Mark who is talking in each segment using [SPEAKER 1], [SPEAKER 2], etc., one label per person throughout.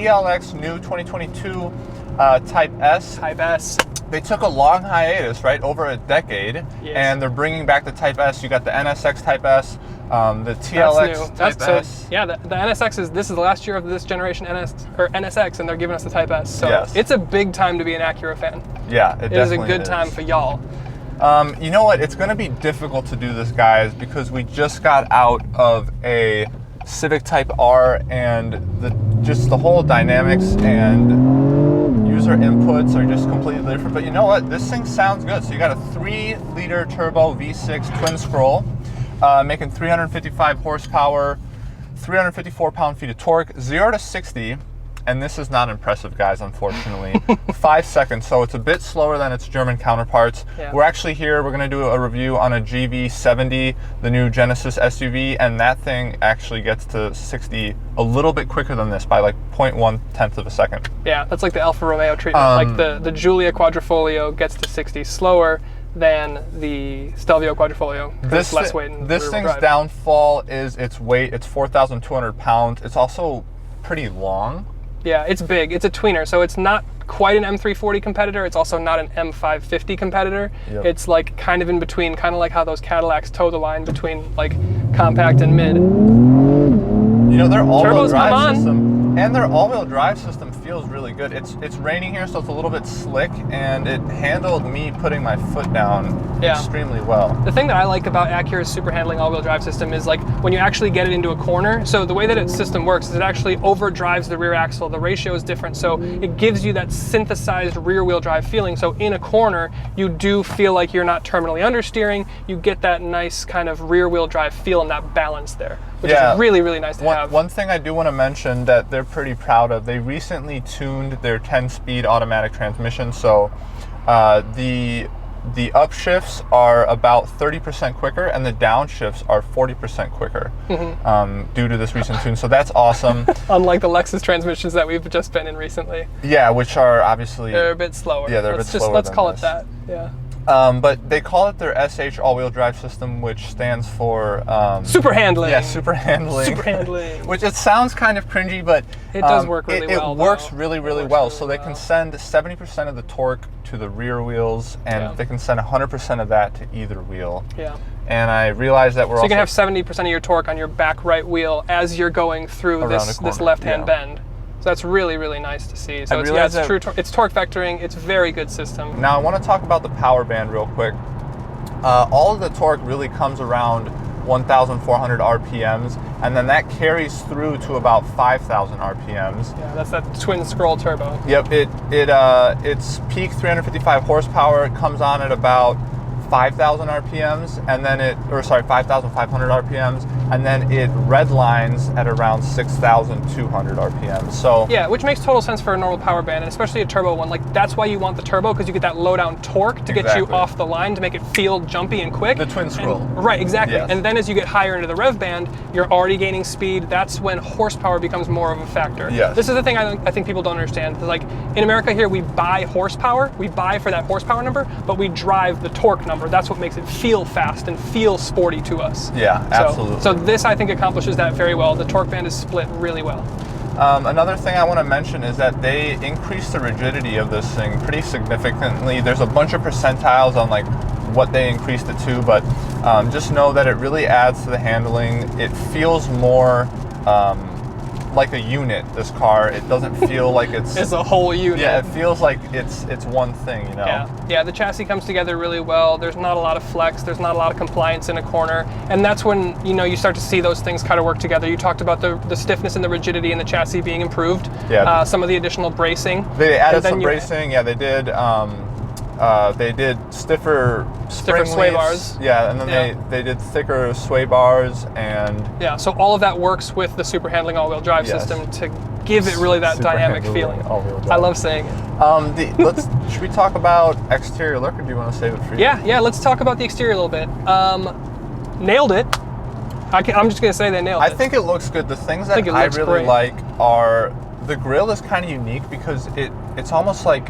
[SPEAKER 1] TLX new 2022 Type S.
[SPEAKER 2] Type S.
[SPEAKER 1] They took a long hiatus, right, over a decade,
[SPEAKER 2] yes.
[SPEAKER 1] and they're bringing back the Type S. You got the NSX Type S, the TLX Type S.
[SPEAKER 2] Yeah, the NSX this is the last year of this generation NSX, and they're giving us the Type S. So
[SPEAKER 1] yes.
[SPEAKER 2] It's a big time to be an Acura fan.
[SPEAKER 1] Yeah,
[SPEAKER 2] it is a good time for y'all.
[SPEAKER 1] You know what? It's going to be difficult to do this, guys, because we just got out of a Civic Type R, and just the whole dynamics and user inputs are just completely different. But you know what? This thing sounds good. So you got a 3-liter turbo V6 twin scroll, making 355 horsepower, 354 pound-feet of torque, 0 to 60. And this is not impressive, guys, unfortunately. 5 seconds, so it's a bit slower than its German counterparts. Yeah. We're actually here, we're gonna do a review on a GV70, the new Genesis SUV, and that thing actually gets to 60 a little bit quicker than this by like 0.1 of a second. Yeah,
[SPEAKER 2] that's like the Alfa Romeo treatment. Like the Giulia Quadrifoglio gets to 60 slower than the Stelvio Quadrifoglio.
[SPEAKER 1] This
[SPEAKER 2] less weight in
[SPEAKER 1] this thing's downfall is its weight. It's 4,200 pounds. It's also pretty long.
[SPEAKER 2] Yeah, it's big. It's a tweener, so it's not quite an M340 competitor. It's also not an M550 competitor. Yep. It's like kind of in between, kind of like how those Cadillacs toe the line between like compact and mid.
[SPEAKER 1] You know, their all-wheel drive system, and their all-wheel drive system feels really good. It's raining here, so it's a little bit slick, and it handled me putting my foot down extremely well.
[SPEAKER 2] The thing that I like about Acura's super handling all-wheel drive system is like when you actually get it into a corner, so the way that its system works is it actually overdrives the rear axle. The ratio is different, so it gives you that synthesized rear-wheel drive feeling. So in a corner, you do feel like you're not terminally understeering. You get that nice kind of rear-wheel drive feel and that balance there, which is really, really nice to have.
[SPEAKER 1] One thing I do want to mention that they're pretty proud of, they recently tuned their 10-speed automatic transmission, so the upshifts are about 30% quicker, and the downshifts are 40% quicker due to this recent tune. So that's awesome.
[SPEAKER 2] Unlike the Lexus transmissions that we've just been in recently.
[SPEAKER 1] Yeah, which are obviously...
[SPEAKER 2] They're a bit slower.
[SPEAKER 1] Yeah, they're a bit slower.
[SPEAKER 2] Let's call it that, yeah.
[SPEAKER 1] But they call it their SH all-wheel drive system, which stands for...
[SPEAKER 2] super handling.
[SPEAKER 1] Yeah, super handling.
[SPEAKER 2] Super handling.
[SPEAKER 1] Which it sounds kind of cringy, but...
[SPEAKER 2] it does work really well.
[SPEAKER 1] It works really, really well. So they can send 70% of the torque to the rear wheels, and they can send 100% of that to either wheel.
[SPEAKER 2] Yeah.
[SPEAKER 1] And I realized that we're
[SPEAKER 2] so you can have 70% of your torque on your back right wheel as you're going through this left-hand bend. So that's really, really nice to see. So it's true. It's torque vectoring. It's a very good system.
[SPEAKER 1] Now I want to talk about the power band real quick. All of the torque really comes around 1,400 RPMs, and then that carries through to about 5,000 RPMs.
[SPEAKER 2] Yeah, that's that twin scroll turbo.
[SPEAKER 1] Yep. Its peak 355 horsepower. It comes on at about 5,000 RPMs, and then 5,500 RPMs, and then it redlines at around 6,200 RPMs. So
[SPEAKER 2] yeah, which makes total sense for a normal power band, and especially a turbo one. Like that's why you want the turbo, because you get that low down torque to get you off the line to make it feel jumpy and quick.
[SPEAKER 1] The twin scroll.
[SPEAKER 2] Right, exactly.
[SPEAKER 1] Yes.
[SPEAKER 2] And then as you get higher into the rev band, you're already gaining speed. That's when horsepower becomes more of a factor.
[SPEAKER 1] Yes.
[SPEAKER 2] This is the thing I think people don't understand. Like in America here, we buy horsepower. We buy for that horsepower number, but we drive the torque number. That's what makes it feel fast and feel sporty to us.
[SPEAKER 1] Yeah, absolutely.
[SPEAKER 2] So this, I think, accomplishes that very well. The torque band is split really well.
[SPEAKER 1] Another thing I want to mention is that they increased the rigidity of this thing pretty significantly. There's a bunch of percentiles on like what they increased it to, but just know that it really adds to the handling. It feels more like a unit, this car. It doesn't feel like it's
[SPEAKER 2] a whole unit.
[SPEAKER 1] Yeah, it feels like it's one thing, you know.
[SPEAKER 2] Yeah, the chassis comes together really well. There's not a lot of flex, there's not a lot of compliance in a corner, and that's when you start to see those things kind of work together. You talked about the stiffness and the rigidity in the chassis being improved.
[SPEAKER 1] Yeah.
[SPEAKER 2] Some of the additional bracing.
[SPEAKER 1] They added some bracing. Yeah, they did. They did stiffer
[SPEAKER 2] sway bars.
[SPEAKER 1] Yeah, and then they did thicker sway bars, and
[SPEAKER 2] yeah. So all of that works with the super handling all-wheel drive system to give it really that dynamic feeling. I love saying it.
[SPEAKER 1] Should we talk about exterior look, or do you want to save it for you?
[SPEAKER 2] Yeah. Let's talk about the exterior a little bit. Nailed it. I'm just gonna say they nailed it.
[SPEAKER 1] I think it looks good. The things that I really like are the grille is kind of unique because it's almost like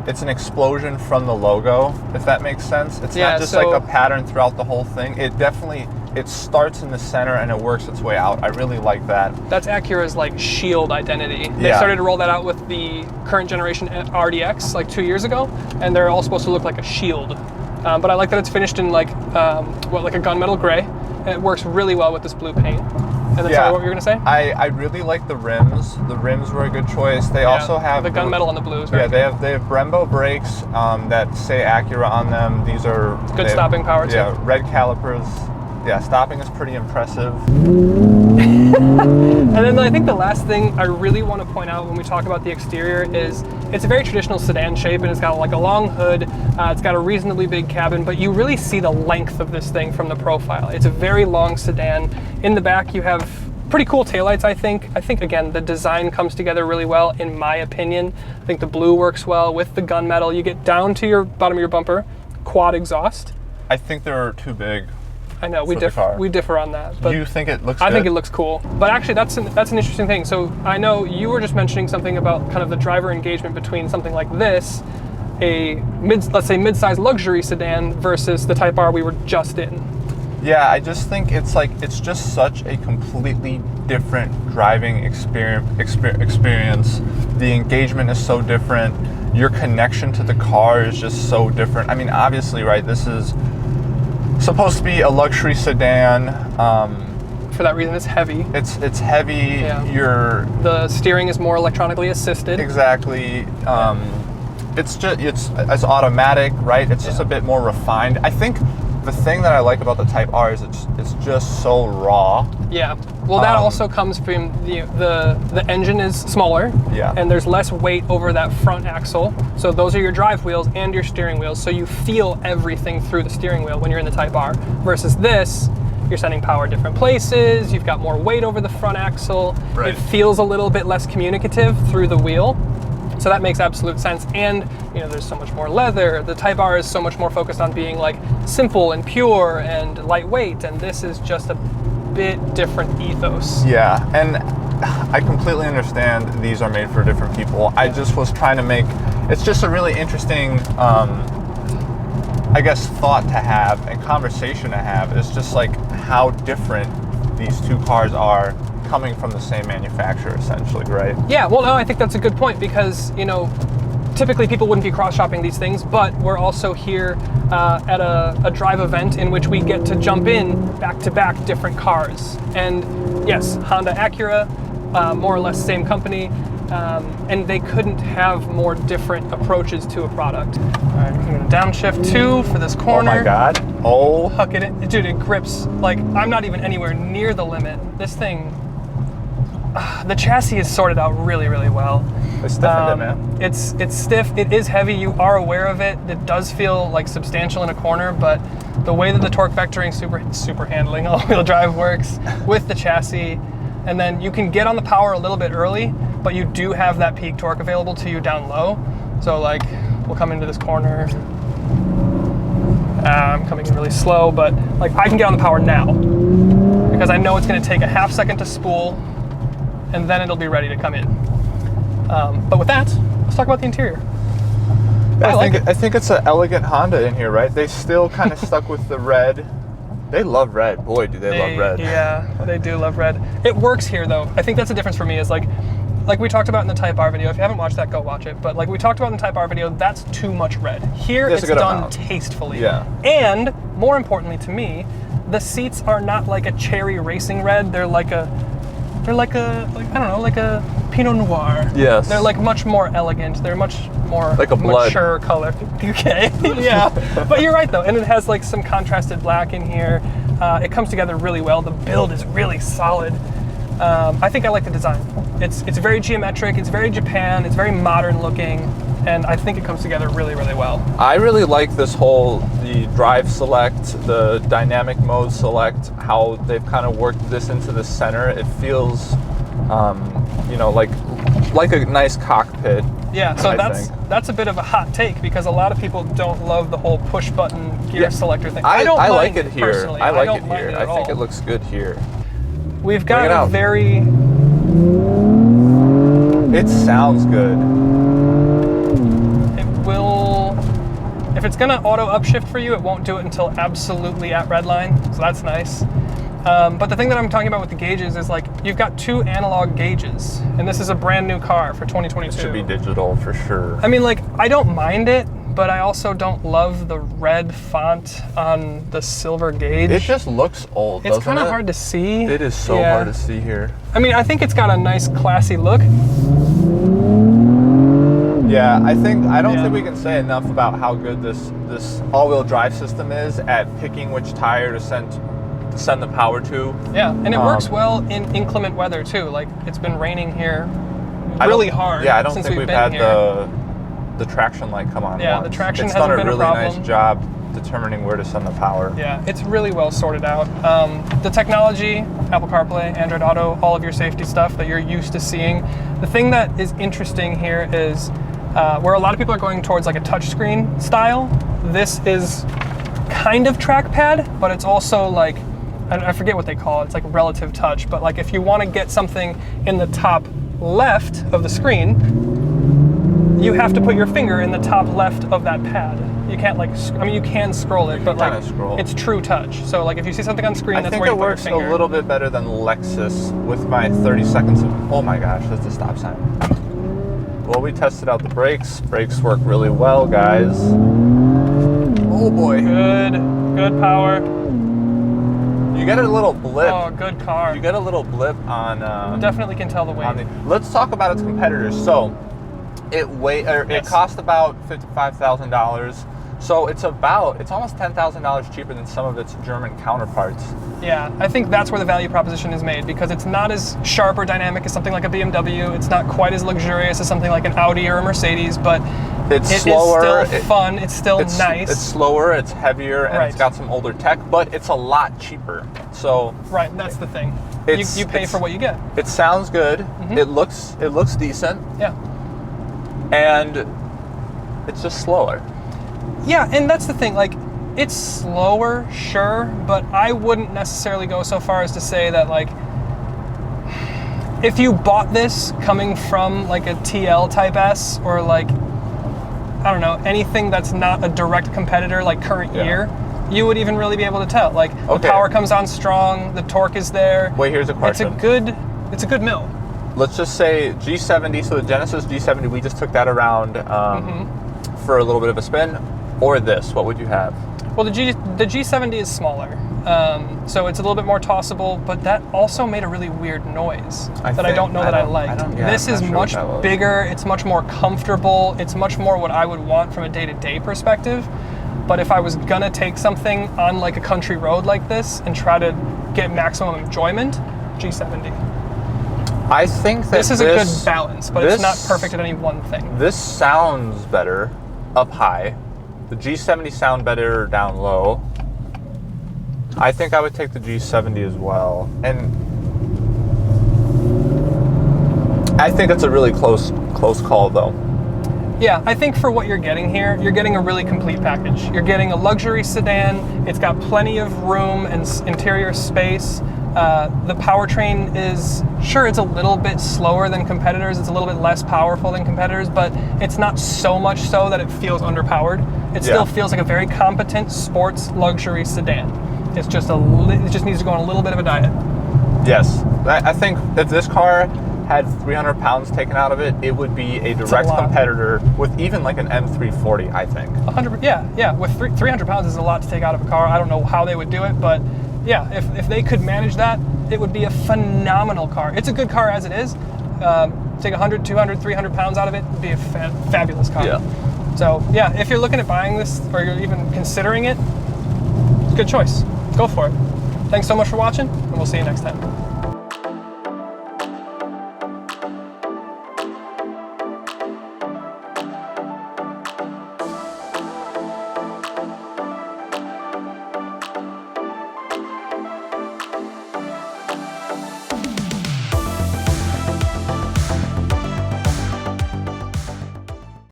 [SPEAKER 1] it's an explosion from the logo, if that makes sense. It's not just like a pattern throughout the whole thing. It definitely it starts in the center and it works its way out. I really like that.
[SPEAKER 2] That's Acura's like shield identity. They started to roll that out with the current generation RDX like 2 years ago, and they're all supposed to look like a shield. But I like that it's finished in like like a gunmetal gray, and it works really well with this blue paint. And then sorry, what were you gonna say?
[SPEAKER 1] I really like the rims. The rims were a good choice. They also have
[SPEAKER 2] the gunmetal on the blues. Right?
[SPEAKER 1] Yeah, they have Brembo brakes that say Acura on them. These are
[SPEAKER 2] good stopping power too.
[SPEAKER 1] Yeah, red calipers. Yeah, stopping is pretty impressive.
[SPEAKER 2] And then I think the last thing I really want to point out when we talk about the exterior is it's a very traditional sedan shape, and it's got like a long hood. It's got a reasonably big cabin, but you really see the length of this thing from the profile. It's a very long sedan. In the back, you have pretty cool taillights, I think. I think, again, the design comes together really well, in my opinion. I think the blue works well with the gunmetal. You get down to your bottom of your bumper, quad exhaust.
[SPEAKER 1] I think they're too big.
[SPEAKER 2] I know, we differ on that. But
[SPEAKER 1] you think it looks good?
[SPEAKER 2] I think it looks cool. But actually, that's an interesting thing. So I know you were just mentioning something about kind of the driver engagement between something like this, let's say mid-size luxury sedan, versus the Type R we were just in.
[SPEAKER 1] Yeah, I just think it's just such a completely different driving experience. The engagement is so different. Your connection to the car is just so different. I mean, obviously, right, this is supposed to be a luxury sedan.
[SPEAKER 2] For that reason, it's heavy.
[SPEAKER 1] It's heavy.
[SPEAKER 2] Yeah.
[SPEAKER 1] The
[SPEAKER 2] steering is more electronically assisted.
[SPEAKER 1] Exactly. It's automatic, right? It's just a bit more refined. I think the thing that I like about the Type R is it's just so raw.
[SPEAKER 2] Yeah. Well, that also comes from the engine is smaller.
[SPEAKER 1] Yeah.
[SPEAKER 2] And there's less weight over that front axle. So those are your drive wheels and your steering wheels. So you feel everything through the steering wheel when you're in the Type R. Versus this, you're sending power different places. You've got more weight over the front axle.
[SPEAKER 1] Right.
[SPEAKER 2] It feels a little bit less communicative through the wheel. So that makes absolute sense. And there's so much more leather. The Type R is so much more focused on being like simple and pure and lightweight. And this is just a bit different ethos.
[SPEAKER 1] Yeah, and I completely understand these are made for different people. I just was trying to make, it's just a really interesting, I guess, thought to have and conversation to have. It's just like how different these two cars are coming from the same manufacturer, essentially, right?
[SPEAKER 2] Yeah, well, no, I think that's a good point because, typically people wouldn't be cross-shopping these things, but we're also here at a drive event in which we get to jump in back-to-back different cars. And yes, Honda, Acura, more or less same company, and they couldn't have more different approaches to a product. All right, I'm gonna downshift 2 for this corner.
[SPEAKER 1] Oh my God. Oh.
[SPEAKER 2] Huck it in. Dude, it grips. Like, I'm not even anywhere near the limit. This thing, the chassis is sorted out really, really well.
[SPEAKER 1] They stiffened it, man.
[SPEAKER 2] It's stiff. It is heavy. You are aware of it. It does feel like substantial in a corner, but the way that the torque vectoring super handling all-wheel drive works with the chassis, and then you can get on the power a little bit early, but you do have that peak torque available to you down low. So like, we'll come into this corner. I'm coming in really slow, but like I can get on the power now because I know it's going to take a half second to spool, and then it'll be ready to come in. But with that, let's talk about the interior.
[SPEAKER 1] I think it's an elegant Honda in here, right? They still kind of stuck with the red. They love red. Boy, do they love red.
[SPEAKER 2] Yeah, they do love red. It works here, though. I think that's the difference for me is like we talked about in the Type R video. If you haven't watched that, go watch it. But like we talked about in the Type R video, that's too much red. Here, it's done tastefully.
[SPEAKER 1] Yeah.
[SPEAKER 2] And more importantly to me, the seats are not like a cherry racing red. They're like a Pinot Noir.
[SPEAKER 1] Yes.
[SPEAKER 2] They're like much more elegant. They're much more
[SPEAKER 1] like a blood.
[SPEAKER 2] Mature color. Okay. Yeah. But you're right though, and it has like some contrasted black in here. It comes together really well. The build is really solid. I think I like the design. It's very geometric. It's very Japan. It's very modern looking, and I think it comes together really, really well.
[SPEAKER 1] I really like this the drive select, the dynamic mode select, how they've kind of worked this into the center. It feels, like a nice cockpit.
[SPEAKER 2] Yeah, so that's a bit of a hot take because a lot of people don't love the whole push button gear selector thing. I
[SPEAKER 1] like it here.
[SPEAKER 2] Personally.
[SPEAKER 1] I like it here. I think
[SPEAKER 2] all.
[SPEAKER 1] it looks good here.
[SPEAKER 2] We've got a very...
[SPEAKER 1] It sounds good.
[SPEAKER 2] It will... If it's gonna auto upshift for you, it won't do it until absolutely at redline, so that's nice. But the thing that I'm talking about with the gauges is like you've got 2 analog gauges, and this is a brand new car for 2022.
[SPEAKER 1] It should be digital for sure.
[SPEAKER 2] I mean, like, I don't mind it, but I also don't love the red font on the silver gauge.
[SPEAKER 1] It just looks old, doesn't it?
[SPEAKER 2] It's kind of hard to see.
[SPEAKER 1] It is so hard to see here.
[SPEAKER 2] I mean, I think it's got a nice, classy look.
[SPEAKER 1] Yeah, I don't think we can say enough about how good this all-wheel drive system is at picking which tire to send the power to.
[SPEAKER 2] Yeah, and it works well in inclement weather too. Like, it's been raining here really hard.
[SPEAKER 1] Yeah, I don't
[SPEAKER 2] since
[SPEAKER 1] think we've had the traction light come on.
[SPEAKER 2] Yeah,
[SPEAKER 1] once.
[SPEAKER 2] the traction
[SPEAKER 1] it's
[SPEAKER 2] hasn't
[SPEAKER 1] done a
[SPEAKER 2] been a
[SPEAKER 1] really
[SPEAKER 2] problem.
[SPEAKER 1] nice job determining where to send the power.
[SPEAKER 2] Yeah, it's really well sorted out. The technology, Apple CarPlay, Android Auto, all of your safety stuff that you're used to seeing. The thing that is interesting here is where a lot of people are going towards like a touchscreen style. This is kind of trackpad, but it's also like, I forget what they call it. It's like relative touch. But like if you want to get something in the top left of the screen, you have to put your finger in the top left of that pad. You can't like, I mean, you can scroll it, but like it's true touch. So like if you see something on screen, that's where you put your finger. I think it works a little bit better than Lexus with my 30 seconds of, oh my gosh, that's a stop sign. Well, we tested out the brakes. Brakes work really well, guys. Oh boy. Good power. You get a little blip. Oh, good car.
[SPEAKER 1] You get a little blip on...
[SPEAKER 2] definitely can tell the weight.
[SPEAKER 1] Let's talk about its competitors. So, it cost about $55,000. So it's almost $10,000 cheaper than some of its German counterparts.
[SPEAKER 2] Yeah, I think that's where the value proposition is made, because it's not as sharp or dynamic as something like a BMW. It's not quite as luxurious as something like an Audi or a Mercedes, but
[SPEAKER 1] it's slower.
[SPEAKER 2] It's still fun. It's still nice.
[SPEAKER 1] It's slower. It's heavier, and it's got some older tech, but it's a lot cheaper. So
[SPEAKER 2] right, that's the thing. You pay for what you get.
[SPEAKER 1] It sounds good. Mm-hmm. It looks decent.
[SPEAKER 2] Yeah.
[SPEAKER 1] And it's just slower.
[SPEAKER 2] Yeah, and that's the thing. Like, it's slower, sure, but I wouldn't necessarily go so far as to say that, like, if you bought this coming from like a TL Type S or like, I don't know, anything that's not a direct competitor like current year, you would even really be able to tell. Like, the power comes on strong, the torque is there.
[SPEAKER 1] Wait, here's a question.
[SPEAKER 2] It's a good mill.
[SPEAKER 1] Let's just say G70, so the Genesis G70, we just took that around for a little bit of a spin. Or this, what would you have?
[SPEAKER 2] Well, the G70 is smaller, so it's a little bit more tossable, but that also made a really weird noise that I don't know that I liked. This is much bigger, it's much more comfortable, it's much more what I would want from a day-to-day perspective. But if I was gonna take something on like a country road like this and try to get maximum enjoyment, G70.
[SPEAKER 1] I think that
[SPEAKER 2] this is a good balance, but it's not perfect at any one thing. This
[SPEAKER 1] sounds better up high. The G70 sound better down low. I think I would take the G70 as well. And I think it's a really close call though.
[SPEAKER 2] Yeah, I think for what you're getting here, you're getting a really complete package. You're getting a luxury sedan. It's got plenty of room and interior space. The powertrain is, sure, it's a little bit slower than competitors. It's a little bit less powerful than competitors, but it's not so much so that it feels underpowered. It still feels like a very competent sports luxury sedan. It's just it just needs to go on a little bit of a diet.
[SPEAKER 1] Yes, I think if this car had 300 pounds taken out of it, it would be a direct competitor with even like an M340, I think. 100,
[SPEAKER 2] yeah. With 300 pounds is a lot to take out of a car. I don't know how they would do it, but yeah, if they could manage that, it would be a phenomenal car. It's a good car as it is. Take 100, 200, 300 pounds out of it, would be a fabulous car. Yeah. So yeah, if you're looking at buying this or you're even considering it, it's a good choice. Go for it. Thanks so much for watching, and we'll see you next time.